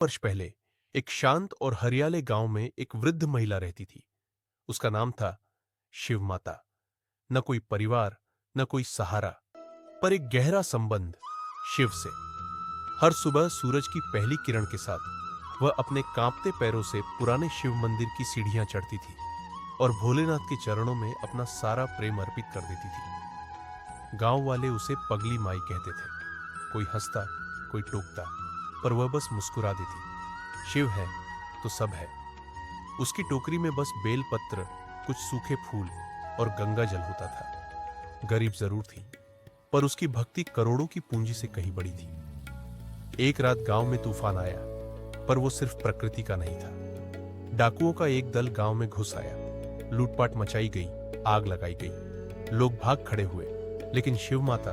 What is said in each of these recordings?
वर्ष पहले एक शांत और हरियाले गांव में एक वृद्ध महिला रहती थी। उसका नाम था शिव माता। न कोई परिवार, न कोई सहारा, पर एक गहरा संबंध शिव से। हर सुबह सूरज की पहली किरण के साथ वह अपने कांपते पैरों से पुराने शिव मंदिर की सीढ़ियां चढ़ती थी और भोलेनाथ के चरणों में अपना सारा प्रेम अर्पित कर देती थी। गांव वाले उसे पगली माई कहते थे। कोई हंसता, कोई टोकता, पर वह बस मुस्कुरा देती। शिव है तो सब है। उसकी टोकरी में बस बेलपत्र, कुछ सूखे फूल और गंगा जल होता था। गरीब जरूर थी, पर उसकी भक्ति करोड़ों की पूंजी से कहीं बड़ी थी। एक रात गांव में तूफान आया, पर वो सिर्फ प्रकृति का नहीं था। डाकुओं का एक दल गांव में घुस आया। लूटपाट मचाई गई, आग लगाई गई, लोग भाग खड़े हुए, लेकिन शिव माता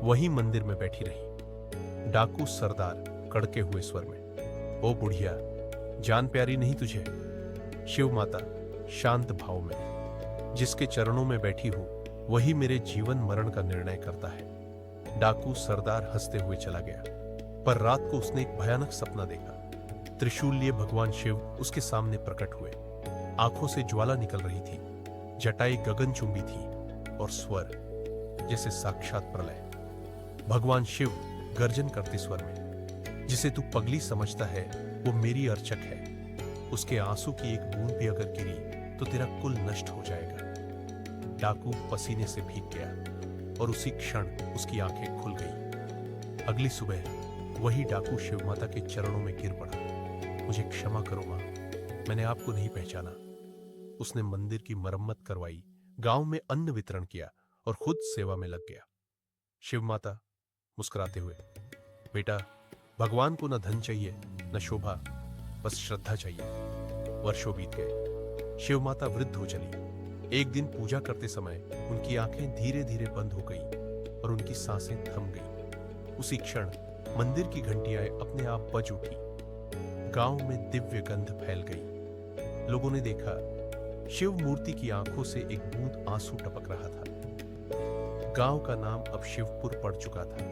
वहीं मंदिर में बैठी रही। डाकू सरदार कड़के हुए स्वर में, ओ बुढ़िया, जान प्यारी नहीं तुझे? शिव माता शांत भाव में, जिसके चरणों में बैठी हूं वही मेरे जीवन मरण का निर्णय करता है। डाकू सरदार हंसते हुए चला गया, पर रात को उसने एक भयानक सपना देखा। त्रिशूल लिए भगवान शिव उसके सामने प्रकट हुए। आंखों से ज्वाला निकल रही थी, जटाएं गगनचुंबी थी और स्वर जैसे साक्षात प्रलय। भगवान शिव गर्जन करते स्वर में, जिसे तू पगली समझता है वो मेरी अर्चक है। उसके आंसू की एक बूंद भी अगर गिरी तो तेरा कुल नष्ट हो जाएगा। डाकू पसीने से भीग गया और उसी क्षण उसकी आंखें खुल गई। अगली सुबह वही डाकू शिव माता के चरणों में गिर पड़ा। मुझे क्षमा करो मां, मैंने आपको नहीं पहचाना। उसने मंदिर की मरम्मत करवाई, गांव में अन्न वितरण किया और खुद सेवा में लग गया। शिव माता मुस्कुराते हुए, बेटा, भगवान को न धन चाहिए, न शोभा, बस श्रद्धा चाहिए। वर्षों बीत गए। शिव माता वृद्ध हो चली। एक दिन पूजा करते समय उनकी आंखें धीरे धीरे बंद हो गई और उनकी सांसें थम गई। उसी क्षण मंदिर की घंटियां अपने आप बज उठी। गांव में दिव्य गंध फैल गई। लोगों ने देखा, शिव मूर्ति की आंखों से एक बूंद आंसू टपक रहा था। गांव का नाम अब शिवपुर पड़ चुका था।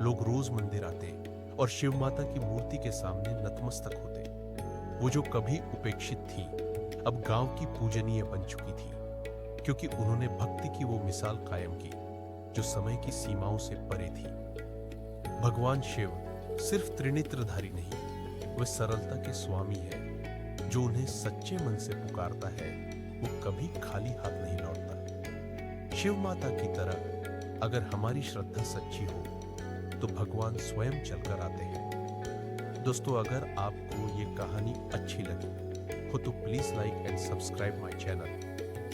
लोग रोज मंदिर आते और शिव माता की मूर्ति के सामने नतमस्तक होते। वो जो कभी उपेक्षित थी, अब गांव की पूजनीय बन चुकी थी, क्योंकि उन्होंने भक्ति की वो मिसाल कायम की जो समय की सीमाओं से परे थी। भगवान शिव सिर्फ त्रिनेत्रधारी नहीं, वे सरलता के स्वामी है। जो उन्हें सच्चे मन से पुकारता है वो कभी खाली हाथ नहीं लौटता। शिव माता की तरह अगर हमारी श्रद्धा सच्ची हो तो भगवान स्वयं चलकर आते हैं। दोस्तों, अगर आपको ये कहानी अच्छी लगी हो तो please like and subscribe my channel.